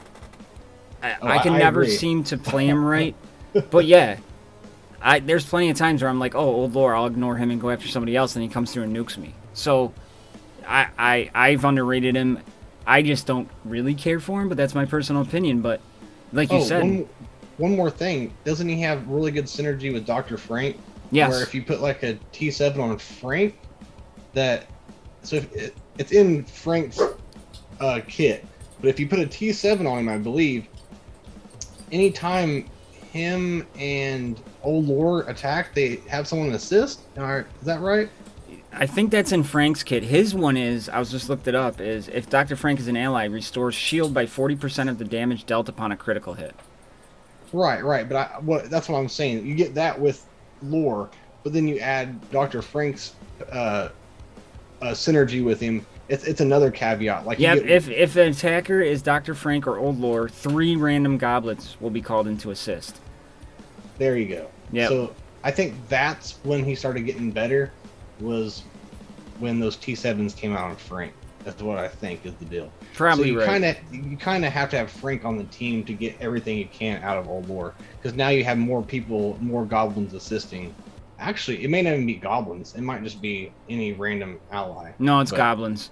I can never agree. seem to play him right. But yeah, there's plenty of times where I'm like, oh, Old Lore, I'll ignore him and go after somebody else, and he comes through and nukes me. So I've underrated him. I just don't really care for him, but that's my personal opinion. But like you said, one more thing, doesn't he have really good synergy with Dr. Frank? Yes. Where if you put like a T7 on Frank, so if it's in Frank's kit, but if you put a T7 on him, I believe, anytime him and Old Lore attack, they have someone assist. Is that right? I think that's in Frank's kit. His one is, I was just looked it up, is if Dr. Frank is an ally, restores shield by 40% of the damage dealt upon a critical hit. Right. But that's what I'm saying. You get that with Lore, but then you add Dr. Frank's synergy with him. It's another caveat. Like, yeah, if the attacker is Dr. Frank or Old Lore, 3 random goblins will be called in to assist. There you go. Yeah. So I think that's when he started getting better, was when those T7s came out on Frank. That's what I think is the deal. Probably so right. You kind of have to have Frank on the team to get everything you can out of Old Lore, because now you have more people, more goblins assisting. Actually, it may not even be goblins. It might just be any random ally. No, it's goblins.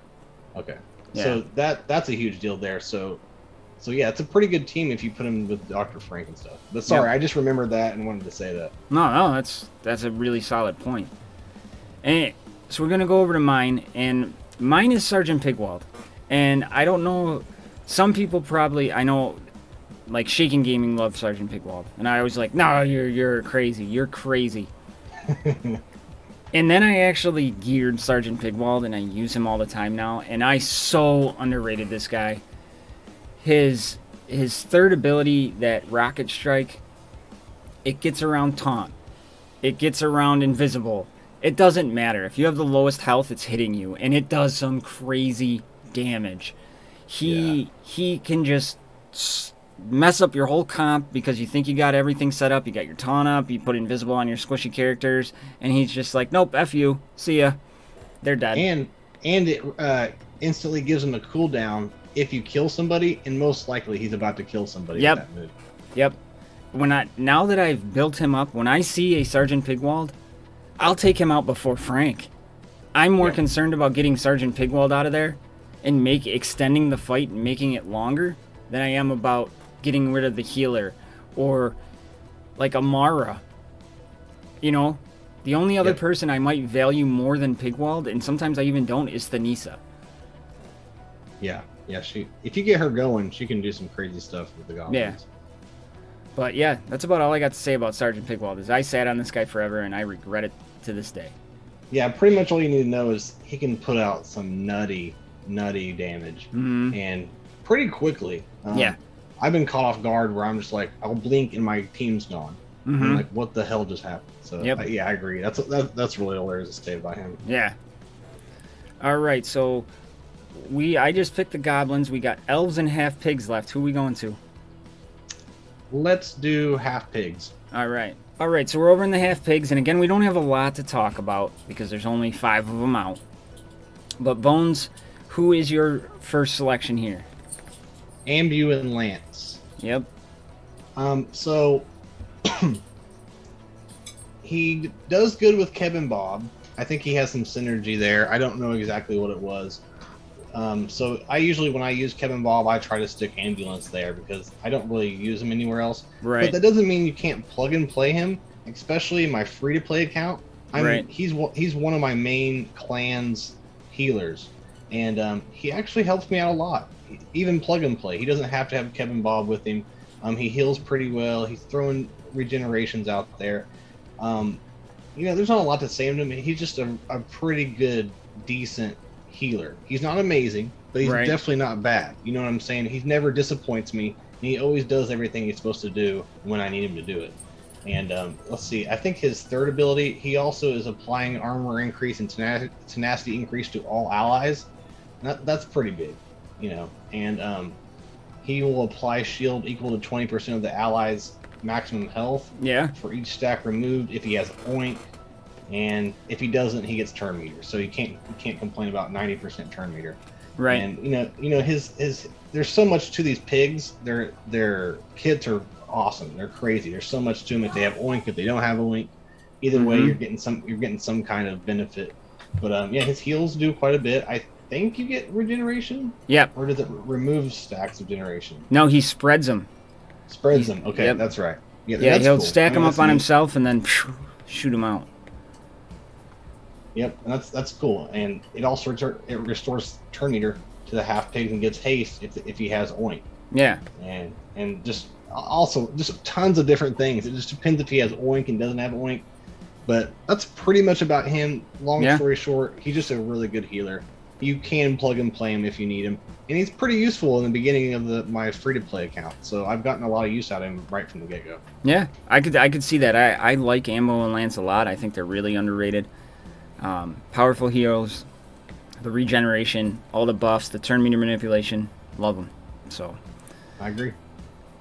Okay. Yeah. So that's a huge deal there. So yeah, it's a pretty good team if you put him with Dr. Frank and stuff. But sorry, I just remembered that and wanted to say that. No, that's a really solid point. And so we're gonna go over to mine, and mine is Sergeant Pigwald. And I don't know, some people probably, I know like Shaking Gaming loved Sergeant Pigwald, and I was like, no, you're crazy, you're crazy. And then I actually geared Sergeant Pigwald, and I use him all the time now, and I so underrated this guy. His third ability, that Rocket Strike, it gets around Taunt. It gets around Invisible. It doesn't matter. If you have the lowest health, it's hitting you, and it does some crazy damage. He can just mess up your whole comp because you think you got everything set up. You got your taunt up, you put invisible on your squishy characters, and he's just like, nope, F you, see ya. They're dead. And it instantly gives him a cooldown if you kill somebody, and most likely he's about to kill somebody. Yep. With that move. Yep. Now that I've built him up, when I see a Sergeant Pigwald, I'll take him out before Frank. I'm more concerned about getting Sergeant Pigwald out of there and extending the fight and making it longer than I am about getting rid of the healer or like Amara. You know, the only other person I might value more than Pigwald, and sometimes I even don't, is Thanisa. Yeah, if you get her going, she can do some crazy stuff with the goblins. Yeah. But yeah, that's about all I got to say about Sergeant Pigwald. Is I sat on this guy forever, and I regret it to this day. Yeah, pretty much all you need to know is he can put out some nutty damage, and pretty quickly. Yeah. I've been caught off guard where I'm just like, I'll blink and my team's gone. I'm like, what the hell just happened? So yeah, I agree. That's really all there is to say about him. Yeah. All right, so I just picked the goblins. We got elves and half pigs left. Who are we going to? Let's do half pigs. All right. All right, so we're over in the half pigs, and again, we don't have a lot to talk about because there's only 5 of them out. But Bones, who is your first selection here? Ambu and Lance. Yep. So he does good with Kevin Bob. I think he has some synergy there. I don't know exactly what it was. So I usually, when I use Kevin Bob, I try to stick ambulance there because I don't really use him anywhere else. Right. But that doesn't mean you can't plug and play him, especially in my free-to-play account. He's one of my main clan's healers, and he actually helps me out a lot. Even plug and play. He doesn't have to have Kevin Bob with him. He heals pretty well. He's throwing regenerations out there. There's not a lot to say to him. He's just a pretty good, decent healer. He's not amazing, but he's definitely not bad. You know what I'm saying? He never disappoints me, and he always does everything he's supposed to do when I need him to do it. And let's see, I think his third ability, he also is applying armor increase and tenacity increase to all allies. That's pretty big, and he will apply shield equal to 20% of the allies' maximum health for each stack removed if he has oink. And if he doesn't, he gets turn meter. So you can't complain about 90% turn meter. Right. And his there's so much to these pigs. Their kits are awesome. They're crazy. There's so much to them. If they have oink, if they don't have oink, either way you're getting some kind of benefit. But his heals do quite a bit. I think you get regeneration. Yep. Or does it remove stacks of generation? No, he spreads them. Spreads them. Okay, that's right. Yeah, he'll stack them up on himself and then shoot them out. Yep, and that's cool, and it also restores turn meter to the half pigs and gets haste if he has oink. Yeah, and just tons of different things. It just depends if he has oink and doesn't have oink, but that's pretty much about him. Long story short, he's just a really good healer. You can plug and play him if you need him, and he's pretty useful in the beginning of my free to play account. So I've gotten a lot of use out of him right from the get go. Yeah, I could see that. I like Ambo and Lance a lot. I think they're really underrated. Powerful heroes, the regeneration, all the buffs, the turn meter manipulation, love them. So I agree.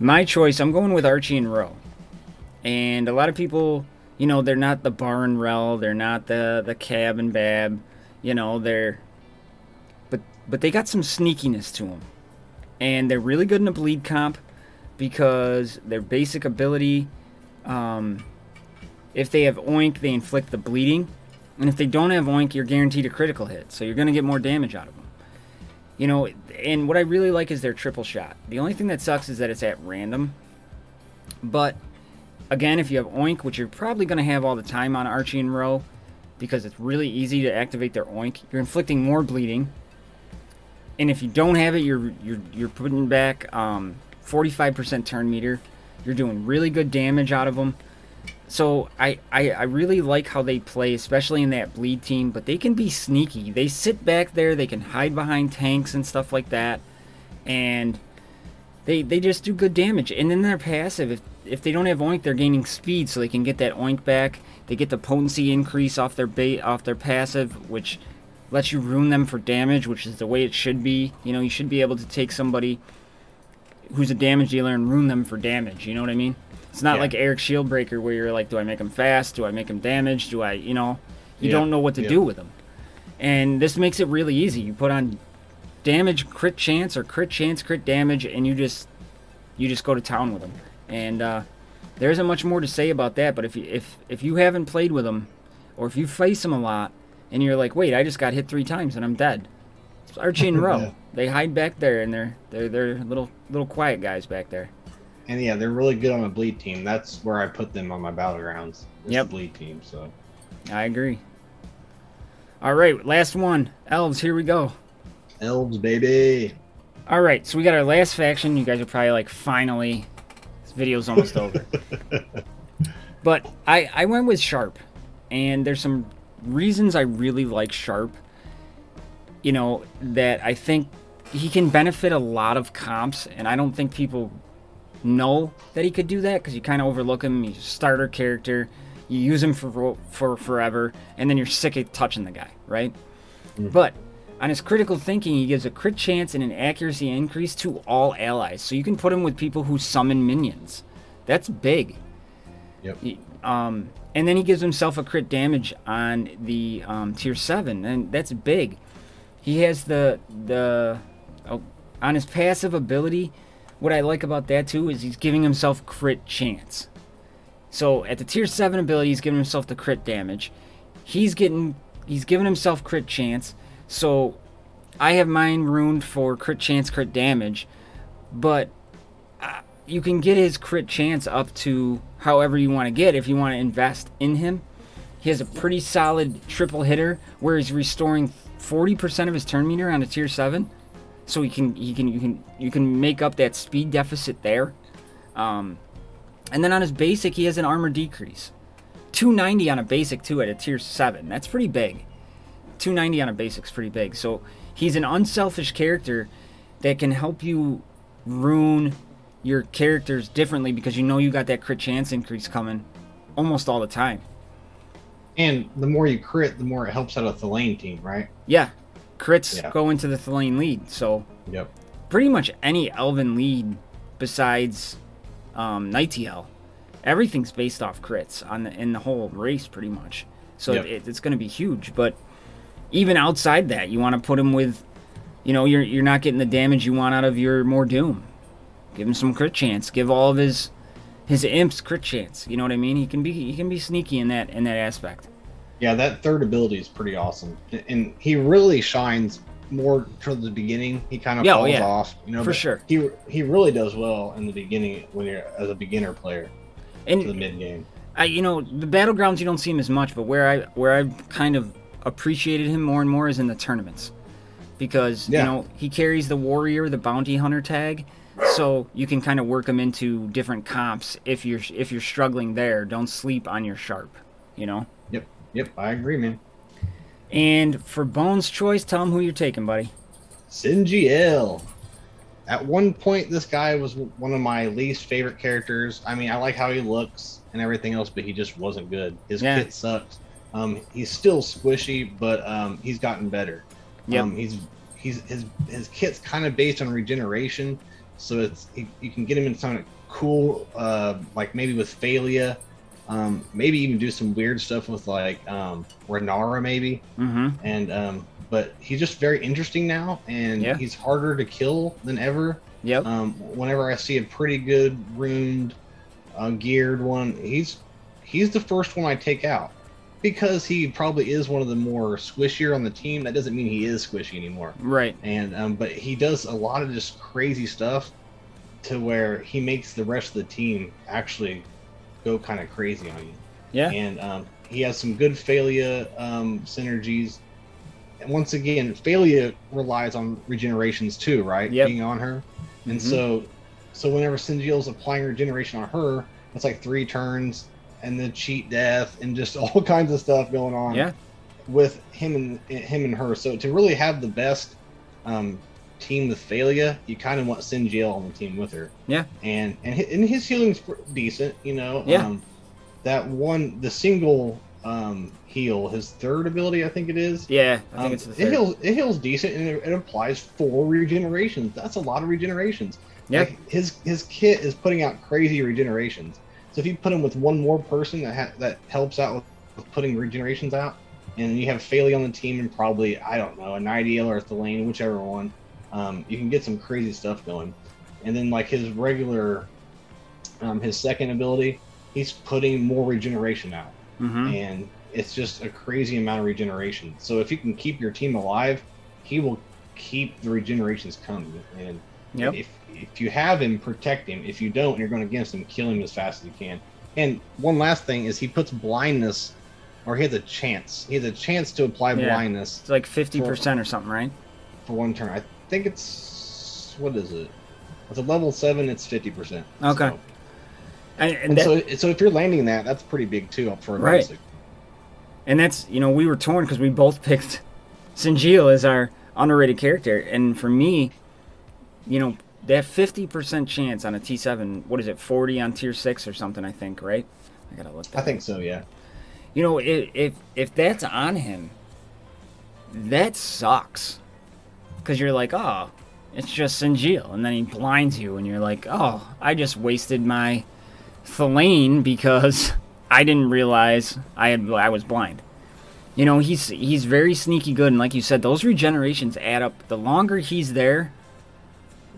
My choice, I'm going with Archie and Ro. And a lot of people, they're not the Bar and Rel, they're not the Cab and Bab, but they got some sneakiness to them. And they're really good in the bleed comp because their basic ability, if they have oink, they inflict the bleeding. And if they don't have oink, you're guaranteed a critical hit. So you're going to get more damage out of them. And what I really like is their triple shot. The only thing that sucks is that it's at random. But, again, if you have oink, which you're probably going to have all the time on Archie and Ro, because it's really easy to activate their oink, you're inflicting more bleeding. And if you don't have it, you're putting back 45% turn meter. You're doing really good damage out of them. So I really like how they play, especially in that bleed team, but they can be sneaky. They sit back there, they can hide behind tanks and stuff like that, and they just do good damage. And then their passive, if they don't have oink, they're gaining speed, so they can get that oink back. They get the potency increase off their passive, which lets you ruin them for damage, which is the way it should be. You know, you should be able to take somebody who's a damage dealer and ruin them for damage, you know what I mean? It's not like Eric Shieldbreaker where you're like, do I make him fast? Do I make him damage? Do I, you know, you don't know what to do with them. And this makes it really easy. You put on damage, crit chance, or crit chance, crit damage, and you just go to town with them. And there isn't much more to say about that, but if you haven't played with them, or if you face them a lot, and you're like, wait, I just got hit 3 times and I'm dead. It's Archie and Row. They hide back there, and they're little quiet guys back there. And yeah, they're really good on a bleed team. That's where I put them on my battlegrounds. Yep, bleed team. So I agree. All right, last one, elves. Here we go. Elves, baby. All right, so we got our last faction. You guys are probably like, finally, this video's almost over. But I went with Sharp, and there's some reasons I really like Sharp. You know, that I think he can benefit a lot of comps, and I don't think people know that he could do that because you kind of overlook him. He's a starter character. You use him for forever, and then you're sick of touching the guy, right? But on his critical thinking, he gives a crit chance and an accuracy increase to all allies. So you can put him with people who summon minions. That's big. Yep. And then he gives himself a crit damage on the tier 7, and that's big. He has on his passive ability, what I like about that too is he's giving himself crit chance. So at the tier 7 ability, he's giving himself the crit damage. He's giving himself crit chance. So I have mine ruined for crit chance, crit damage, but you can get his crit chance up to however you want to get if you want to invest in him. He has a pretty solid triple hitter where he's restoring 40% of his turn meter on a tier 7. So you can make up that speed deficit there. And then on his basic, he has an armor decrease. 290 on a basic too at a tier 7. That's pretty big. 290 on a basic's pretty big. So he's an unselfish character that can help you ruin your characters differently because you know you got that crit chance increase coming almost all the time. And the more you crit, the more it helps out a Selene team, right? Yeah. Crits go into the Selene lead. So pretty much any elven lead besides Nightiel, everything's based off crits in the whole race pretty much. So it's going to be huge. But even outside that, you want to put him with, you know, you're not getting the damage you want out of your more Doom. Give him some crit chance. Give all of his imps crit chance. You know what I mean? He can be sneaky in that aspect. Yeah, that third ability is pretty awesome, and he really shines more towards the beginning. He kind of falls off, you know. For sure, he really does well in the beginning when you're as a beginner player. And the mid game, you know, the battlegrounds you don't see him as much, but where I've kind of appreciated him more and more is in the tournaments, because you know he carries the warrior, the bounty hunter tag. So you can kind of work them into different comps if you're struggling there. Don't sleep on your Sharp, you know? Yep, I agree, man. And for Bones' choice, tell him who you're taking, buddy. Singiel. At one point, this guy was one of my least favorite characters. I mean, I like how he looks and everything else, but he just wasn't good. His kit sucks. He's still squishy, but he's gotten better. Yep. His kit's kind of based on regeneration. So you can get him in something cool, like maybe with Failure, maybe even do some weird stuff with like Renara maybe. And but he's just very interesting now, and he's harder to kill than ever. Yep. Whenever I see a pretty good ruined, geared one, he's the first one I take out. Because he probably is one of the more squishier on the team, that doesn't mean he is squishy anymore. Right. And but he does a lot of just crazy stuff to where he makes the rest of the team actually go kind of crazy on you. Yeah. And he has some good Failure synergies. And once again, Failure relies on regenerations too, right? Yep. Being on her. And so So whenever Singeal's applying regeneration on her, it's like 3 turns and then cheat death and just all kinds of stuff going on. Yeah. With him and her. So to really have the best team with Thalia, you kind of want Singeal on the team with her. Yeah. And his healing's decent, you know. Yeah. The single heal, his third ability, I think it is. Yeah, I think it's the third. It heals decent, and it applies 4 regenerations. That's a lot of regenerations. Yeah. Like his kit is putting out crazy regenerations. So if you put him with one more person that helps out with putting regenerations out, and you have Thalia on the team and probably, I don't know, a Nightingale or a Selene, whichever one, you can get some crazy stuff going. And then like his regular, his second ability, he's putting more regeneration out. And it's just a crazy amount of regeneration. So if you can keep your team alive, he will keep the regenerations coming. And if you have him, protect him. If you don't, you're going against him, kill him as fast as you can. And one last thing is he puts blindness, or he has a chance. He has a chance to apply blindness. It's like 50% or something, right? For 1 turn. I think it's, what is it? With a level 7, it's 50%. Okay. So. And so if you're landing that, that's pretty big too up for a basic. And that's, you know, we were torn because we both picked Singeal as our underrated character. And for me, you know, that 50% chance on a T7, what is it, 40 on tier 6 or something, I think, right? I gotta look that I think so, yeah. You know, if that's on him, that sucks. Because you're like, oh, it's just Singeal. And then he blinds you, and you're like, oh, I just wasted my Selene because I didn't realize I was blind. You know, he's very sneaky good, and like you said, those regenerations add up. The longer he's there,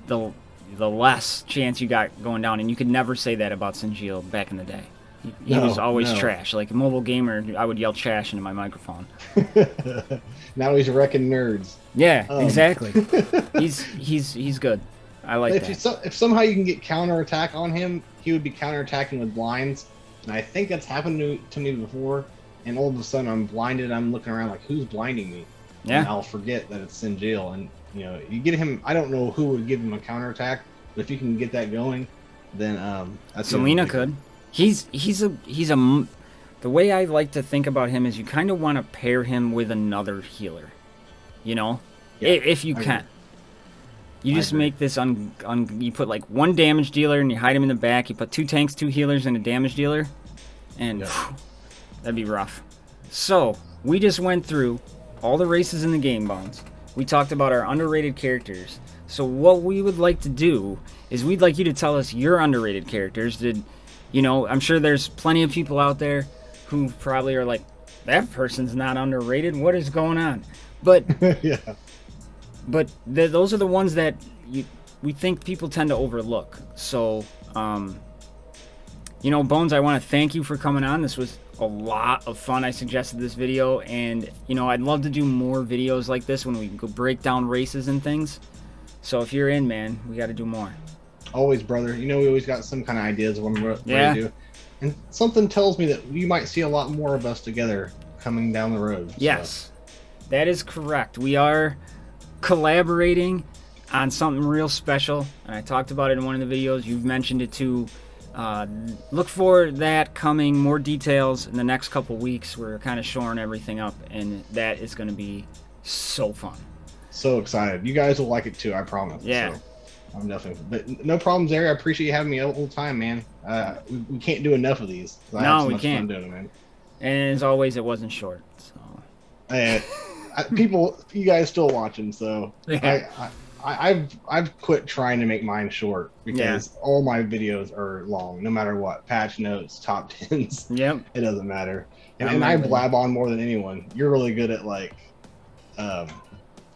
the less chance you got going down. And you could never say that about Singeal back in the day. He was always trash. Like a mobile gamer, I would yell trash into my microphone. Now he's wrecking nerds. Yeah, exactly. He's good. I like that. If somehow you can get counterattack on him, he would be counterattacking with blinds. And I think that's happened to me before. And all of a sudden I'm blinded. I'm looking around like, who's blinding me? Yeah. And I'll forget that it's Singeal. And you know, you get him. I don't know who would give him a counterattack, but if you can get that going, then that's Selene could. He's a the way I like to think about him is you kind of want to pair him with another healer, you know, if you can. You just make this you put like 1 damage dealer and you hide him in the back. You put 2 tanks, 2 healers, and a damage dealer, and phew, that'd be rough. So we just went through all the races in the game, Bones. We talked about our underrated characters. So what we would like to do is we'd like you to tell us your underrated characters. You know, I'm sure there's plenty of people out there who probably are like, that person's not underrated. What is going on? But but those are the ones that we think people tend to overlook. So, you know, Bones, I want to thank you for coming on. This was a lot of fun. I suggested this video, and, you know, I'd love to do more videos like this when we can go break down races and things. So if you're in, man, we got to do more. Always, brother. You know, we always got some kind of ideas of what we're ready to do. And something tells me that you might see a lot more of us together coming down the road. Yes, that is correct. We are collaborating on something real special, and I talked about it in one of the videos. You've mentioned it too. Look for that coming, more details in the next couple weeks. We're kind of shoring everything up, and that is going to be so fun. So excited. You guys will like it too, I promise. Yeah. So. I'm definitely, but no problems there. I appreciate you having me all the time, man. We can't do enough of these. No, we can't. Fun doing it, man. And as always, it wasn't short. So people, you guys still watching, so yeah. I've quit trying to make mine short because all my videos are long, no matter what. Patch notes, top 10s. Yep. It doesn't matter. And I blab on more than anyone. You're really good at like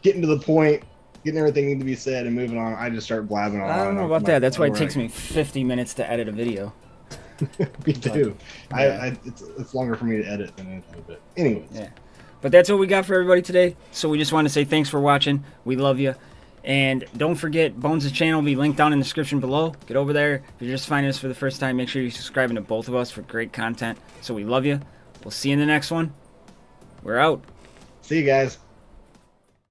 getting to the point, getting everything need to be said and moving on. I just start blabbing on. I don't know about that. That's why it takes me 50 minutes to edit a video. Me too. It's longer for me to edit than anything. But anyways. Yeah. But that's what we got for everybody today. So we just want to say thanks for watching. We love you. And don't forget, Bones' channel will be linked down in the description below. Get over there. If you're just finding us for the first time, make sure you're subscribing to both of us for great content. So we love you. We'll see you in the next one. We're out. See you guys.